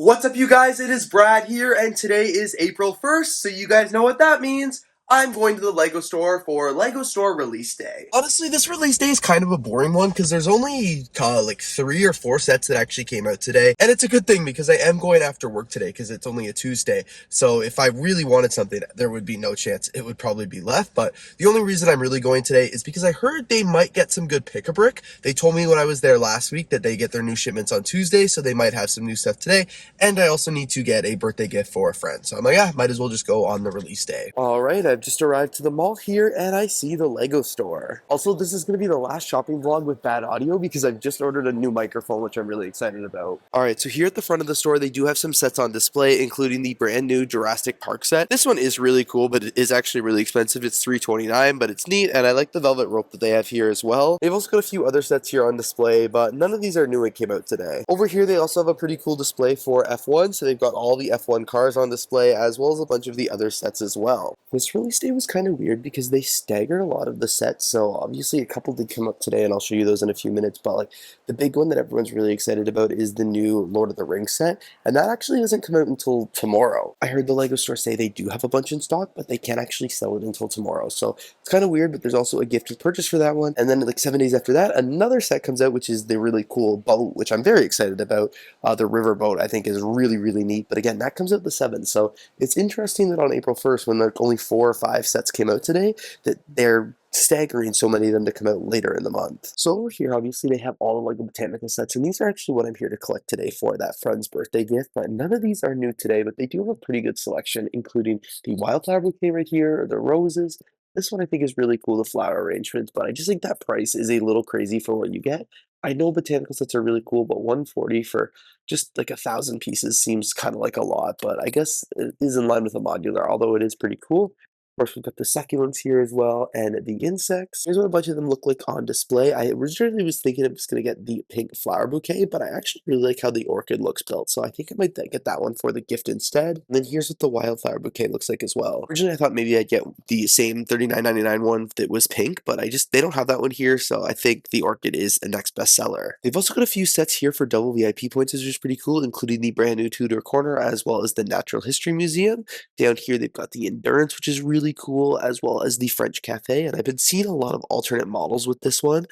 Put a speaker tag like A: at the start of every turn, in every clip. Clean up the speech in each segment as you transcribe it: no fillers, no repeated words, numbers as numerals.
A: What's up, you guys? It is Brad here, and today is April 1st, so you guys know what that means. I'm going to the LEGO store for LEGO Store Release Day. Honestly, this release day is kind of a boring one because there's only like 3 or 4 sets that actually came out today, and it's a good thing because I am going after work today because it's only a Tuesday. So if I really wanted something, there would be no chance it would probably be left. But the only reason I'm really going today is because I heard they might get some good pick-a-brick. They told me when I was there last week that they get their new shipments on Tuesday, so they might have some new stuff today. And I also need to get a birthday gift for a friend. So I'm like, yeah, might as well just go on the release day. All right, I've just arrived to the mall here and I see the LEGO store. Also, this is going to be the last shopping vlog with bad audio because I've just ordered a new microphone, which I'm really excited about. All right, so here at the front of the store, they do have some sets on display, including the brand new Jurassic Park set. This one is really cool, but it is actually really expensive. It's $329, but it's neat, and I like the velvet rope that they have here as well. They've also got a few other sets here on display, but none of these are new and came out today. Over here, they also have a pretty cool display for F1, so they've got all the F1 cars on display, as well as a bunch of the other sets as well. This release day was kind of weird because they staggered a lot of the sets, so obviously a couple did come up today, and I'll show you those in a few minutes, but like the big one that everyone's really excited about is the new Lord of the Rings set, and that actually doesn't come out until tomorrow. I heard the LEGO store say they do have a bunch in stock, but they can't actually sell it until tomorrow, so it's kind of weird, but there's also a gift with purchase for that one, and then like 7 days after that, another set comes out, which is the really cool boat, which I'm very excited about. The river boat I think is really neat, but again, that comes out the 7th, so it's interesting that on April 1st, when like only 4 or 5 sets came out today, that they're staggering so many of them to come out later in the month. So over here, obviously, they have all the LEGO Botanical sets, and these are actually what I'm here to collect today for that friend's birthday gift, but none of these are new today, but they do have a pretty good selection, including the wildflower bouquet right here, or the roses. This one I think is really cool, the flower arrangements, but I just think that price is a little crazy for what you get. I know botanical sets are really cool, but 140 for just like 1,000 pieces seems kind of like a lot, but I guess it is in line with a modular, although it is pretty cool. Of course, we've got the succulents here as well, and the insects. Here's what a bunch of them look like on display. I originally was thinking I was going to get the pink flower bouquet, but I actually really like how the orchid looks built, so I think I might get that one for the gift instead. And then here's what the wildflower bouquet looks like as well. Originally, I thought maybe I'd get the same $39.99 one that was pink, but they don't have that one here, so I think the orchid is a next bestseller. They've also got a few sets here for double VIP points, which is pretty cool, including the brand new Tudor corner, as well as the Natural History Museum. Down here, they've got the Endurance, which is really cool, as well as the French Cafe, and I've been seeing a lot of alternate models with this one.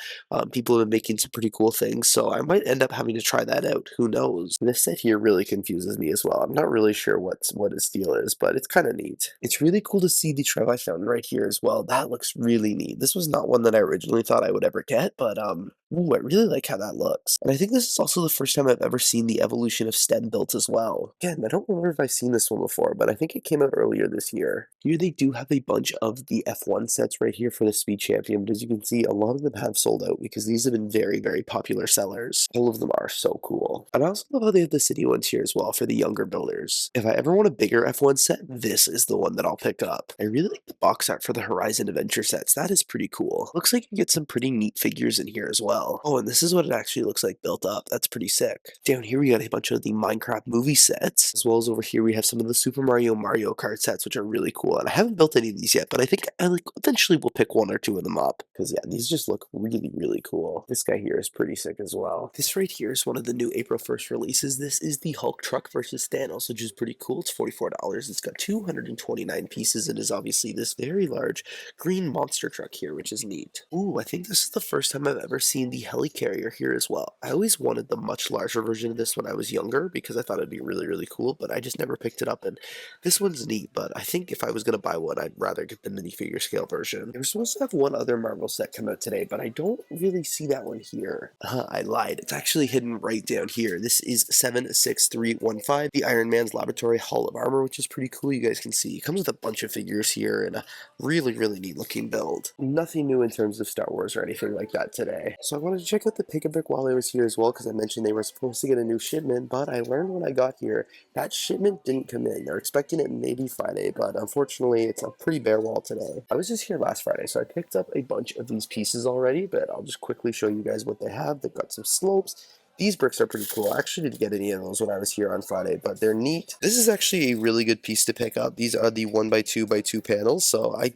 A: People have been making some pretty cool things, so I might end up having to try that out. Who knows? This set here really confuses me as well. I'm not really sure what its deal is, but it's kind of neat. It's really cool to see the Trevi fountain right here as well. That looks really neat. This was not one that I originally thought I would ever get, but ooh, I really like how that looks. And I think this is also the first time I've ever seen the evolution of stem built as well. Again, I don't remember if I've seen this one before, but I think it came out earlier this year. Here they do have a bunch of the F1 sets right here for the Speed Champion, but as you can see, a lot of them have sold out because these have been very popular sellers. All of them are so cool. And I also love how they have the city ones here as well for the younger builders. If I ever want a bigger F1 set, this is the one that I'll pick up. I really like the box art for the Horizon Adventure sets. That is pretty cool. Looks like you get some pretty neat figures in here as well. Oh, and this is what it actually looks like built up. That's pretty sick. Down here we got a bunch of the Minecraft movie sets, as well as over here we have some of the Super Mario Kart sets, which are really cool. And I haven't built any of these yet, but I think I eventually will pick 1 or 2 of them up, because yeah, these just look really cool. This guy here is pretty sick as well. This right here is one of the new April 1st releases. This is the Hulk truck versus Thanos, which is pretty cool. It's $44. It's got 229 pieces and is obviously this very large green monster truck here, which is neat. Ooh, I think this is the first time I've ever seen the helicarrier here as well. I always wanted the much larger version of this when I was younger because I thought it'd be really cool, but I just never picked it up, and this one's neat, but I think if I was going to buy one, I'd rather get the minifigure scale version. They were supposed to have one other Marvel set come out today, but I don't really see that one here. I lied. It's actually hidden right down here. This is 76315, the Iron Man's Laboratory Hall of Armor, which is pretty cool. You guys can see it comes with a bunch of figures here and a really neat looking build. Nothing new in terms of Star Wars or anything like that today. So I wanted to check out the pick-a-brick while I was here as well, because I mentioned they were supposed to get a new shipment, but I learned when I got here that shipment didn't come in. They're expecting it maybe Friday, but unfortunately it's a pretty bare wall today. I was just here last Friday, so I picked up a bunch of these pieces already, but I'll just quickly show you guys what they have. They've got some slopes. These bricks are pretty cool. I actually didn't get any of those when I was here on Friday, but they're neat. This is actually a really good piece to pick up. These are the 1x2x2 panels, so I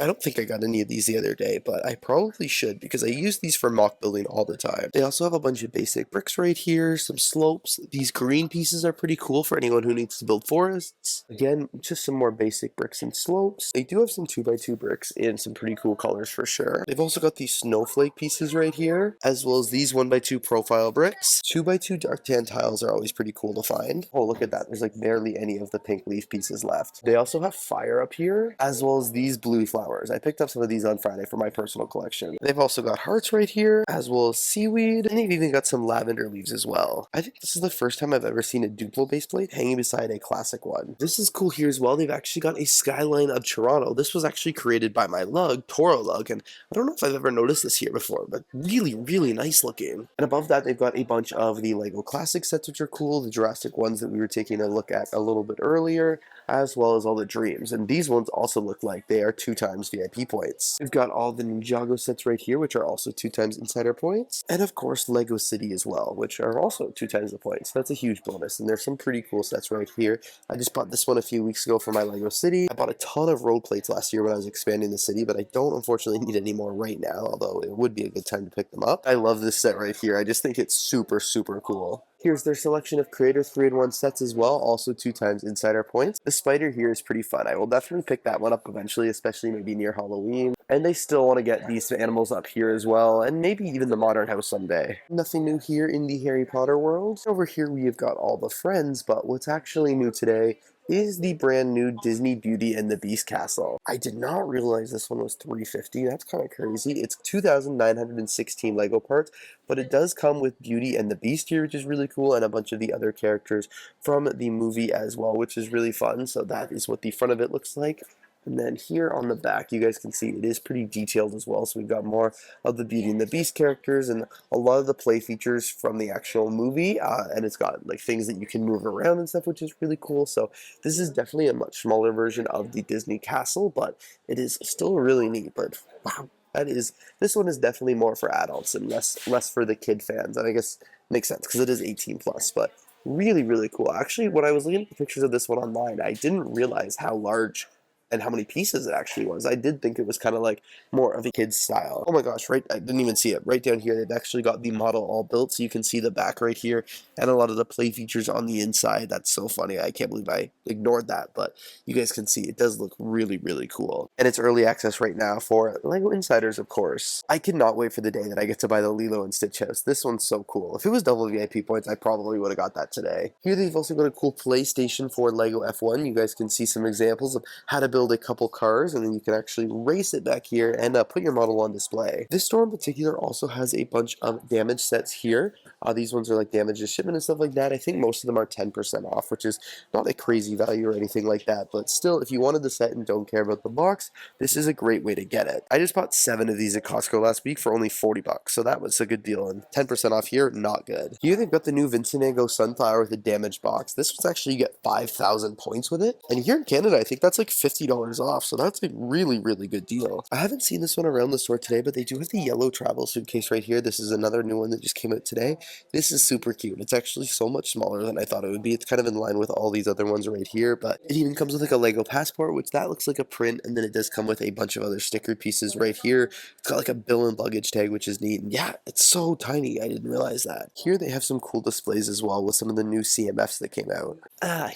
A: I don't think I got any of these the other day, but I probably should because I use these for mock building all the time. They also have a bunch of basic bricks right here, some slopes. These green pieces are pretty cool for anyone who needs to build forests. Again, just some more basic bricks and slopes. They do have some 2x2 bricks in some pretty cool colors for sure. They've also got these snowflake pieces right here, as well as these 1x2 profile bricks. 2x2 dark tan tiles are always pretty cool to find. Oh, look at that. There's like barely any of the pink leaf pieces left. They also have fire up here, as well as these blue flowers. I picked up some of these on Friday for my personal collection. They've also got hearts right here, as well as seaweed, and they've even got some lavender leaves as well. I think this is the first time I've ever seen a Duplo base plate hanging beside a classic one. This is cool here as well. They've actually got a skyline of Toronto. This was actually created by my lug, Toro lug, and I don't know if I've ever noticed this here before, but really, really nice looking. And above that, they've got a bunch of the Lego Classic sets, which are cool, the Jurassic ones that we were taking a look at a little bit earlier, as well as all the Dreams. And these ones also look like they are 2x VIP points. We've got all the Ninjago sets right here, which are also 2x Insider points. And of course, Lego City as well, which are also 2x the points. So that's a huge bonus. And there's some pretty cool sets right here. I just bought this one a few weeks ago for my Lego City. I bought a ton of road plates last year when I was expanding the city, but I don't unfortunately need any more right now, although it would be a good time to pick them up. I love this set right here. I just think it's super, super cool. Here's their selection of Creator 3-in-1 sets as well, also 2x Insider points. The spider here is pretty fun. I will definitely pick that one up eventually, especially maybe near Halloween. And they still want to get these animals up here as well, and maybe even the modern house someday. Nothing new here in the Harry Potter world. Over here we have got all the friends, but what's actually new today is the brand new Disney Beauty and the Beast castle. I did not realize this one was $350. That's kind of crazy. It's 2,916 Lego parts, but it does come with Beauty and the Beast here, which is really cool, and a bunch of the other characters from the movie as well, which is really fun. So that is what the front of it looks like. And then here on the back, you guys can see it is pretty detailed as well. So we've got more of the Beauty and the Beast characters and a lot of the play features from the actual movie. And it's got like things that you can move around and stuff, which is really cool. So this is definitely a much smaller version of the Disney castle, but it is still really neat. But wow, this one is definitely more for adults and less for the kid fans. And I guess it makes sense because it is 18 plus, but really, really cool. Actually, when I was looking at the pictures of this one online, I didn't realize how large and how many pieces it actually was. I did think it was kind of like more of a kid's style. Oh my gosh, right, I didn't even see it. Right down here, they've actually got the model all built, so you can see the back right here, and a lot of the play features on the inside. That's so funny. I can't believe I ignored that, but you guys can see it does look really, really cool. And it's early access right now for Lego Insiders, of course. I cannot wait for the day that I get to buy the Lilo and Stitch house. This one's so cool. If it was double VIP points, I probably would have got that today. Here they've also got a cool PlayStation for Lego F1. You guys can see some examples of how to build a couple cars, and then you can actually race it back here and put your model on display. This store in particular also has a bunch of damage sets here. These ones are like damage to shipment and stuff like that. I think most of them are 10% off, which is not a crazy value or anything like that, but still, if you wanted the set and don't care about the box, this is a great way to get it. I just bought 7 of these at Costco last week for only $40, so that was a good deal, and 10% off here, not good. Here they've got the new Vincent Van Gogh Sunflower with a damaged box. This was actually, you get 5,000 points with it, and here in Canada, I think that's like $50 off. So that's a really, really good deal. I haven't seen this one around the store today, but they do have the yellow travel suitcase right here. This is another new one that just came out today. This is super cute. It's actually so much smaller than I thought it would be. It's kind of in line with all these other ones right here, but it even comes with like a Lego passport, which that looks like a print, and then it does come with a bunch of other sticker pieces right here. It's got like a bill and luggage tag, which is neat. And yeah, it's so tiny. I didn't realize that. Here they have some cool displays as well with some of the new CMFs that came out.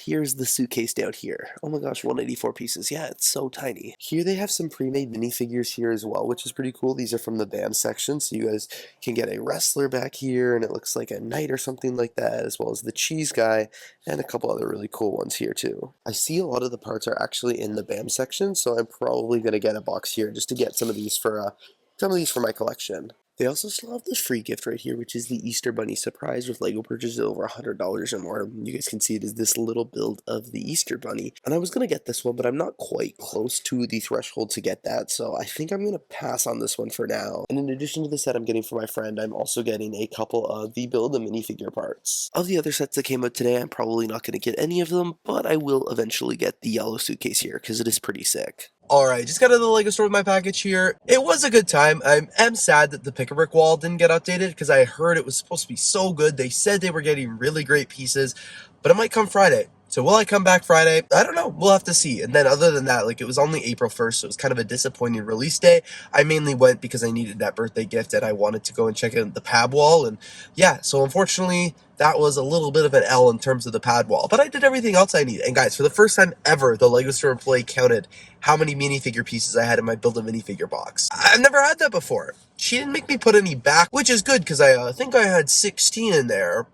A: Here's the suitcase down here. Oh my gosh, 184 pieces. Yeah, it's so tiny. Here they have some pre-made minifigures here as well, which is pretty cool. These are from the BAM section, so you guys can get a wrestler back here, and it looks like a knight or something like that, as well as the cheese guy, and a couple other really cool ones here too. I see a lot of the parts are actually in the BAM section, so I'm probably going to get a box here just to get some of these for my collection. They also still have this free gift right here, which is the Easter Bunny surprise with Lego purchases over $100 or more. You guys can see it is this little build of the Easter Bunny. And I was going to get this one, but I'm not quite close to the threshold to get that, so I think I'm going to pass on this one for now. And in addition to the set I'm getting for my friend, I'm also getting a couple of the Build-A-Minifigure parts. Of the other sets that came out today, I'm probably not going to get any of them, but I will eventually get the yellow suitcase here, because it is pretty sick. Alright, just got out of the Lego store with my package here. It was a good time. I am sad that the pick-a-brick wall didn't get updated because I heard it was supposed to be so good. They said they were getting really great pieces, but it might come Friday. So will I come back Friday? I don't know. We'll have to see. And then other than that, like, it was only April 1st, so it was kind of a disappointing release day. I mainly went because I needed that birthday gift and I wanted to go and check out the pad wall. And yeah, so unfortunately, that was a little bit of an L in terms of the pad wall, but I did everything else I needed. And guys, for the first time ever, the LEGO store employee counted how many minifigure pieces I had in my Build a Minifigure box. I've never had that before. She didn't make me put any back, which is good because I think I had 16 in there.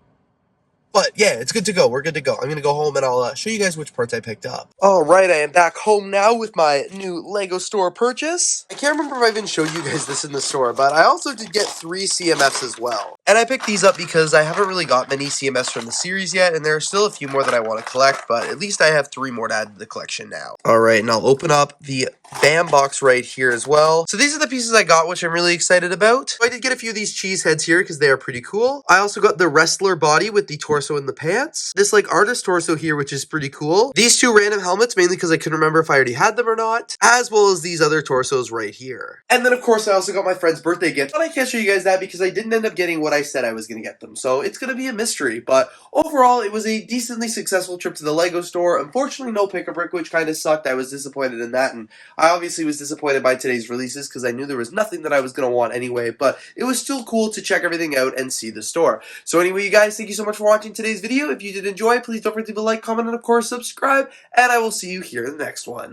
A: But yeah, it's good to go. We're good to go. I'm going to go home and I'll show you guys which parts I picked up. Alright, I am back home now with my new LEGO store purchase. I can't remember if I even showed you guys this in the store, but I also did get 3 CMFs as well. And I picked these up because I haven't really got many CMFs from the series yet, and there are still a few more that I want to collect, but at least I have 3 more to add to the collection now. Alright, and I'll open up the BAM box right here as well. So these are the pieces I got, which I'm really excited about. I did get a few of these cheese heads here because they are pretty cool. I also got the wrestler body with the torso and the pants. This like artist torso here, which is pretty cool. These 2 random helmets, mainly because I couldn't remember if I already had them or not, as well as these other torsos right here. And then of course I also got my friend's birthday gift, but I can't show you guys that because I didn't end up getting what I said I was going to get them. So it's going to be a mystery, but overall it was a decently successful trip to the LEGO store. Unfortunately no pick-a-brick, which kind of sucked. I was disappointed in that, and I obviously was disappointed by today's releases because I knew there was nothing that I was going to want anyway, but it was still cool to check everything out and see the store. So anyway, you guys, thank you so much for watching today's video. If you did enjoy, please don't forget to leave a like, comment, and of course subscribe, and I will see you here in the next one.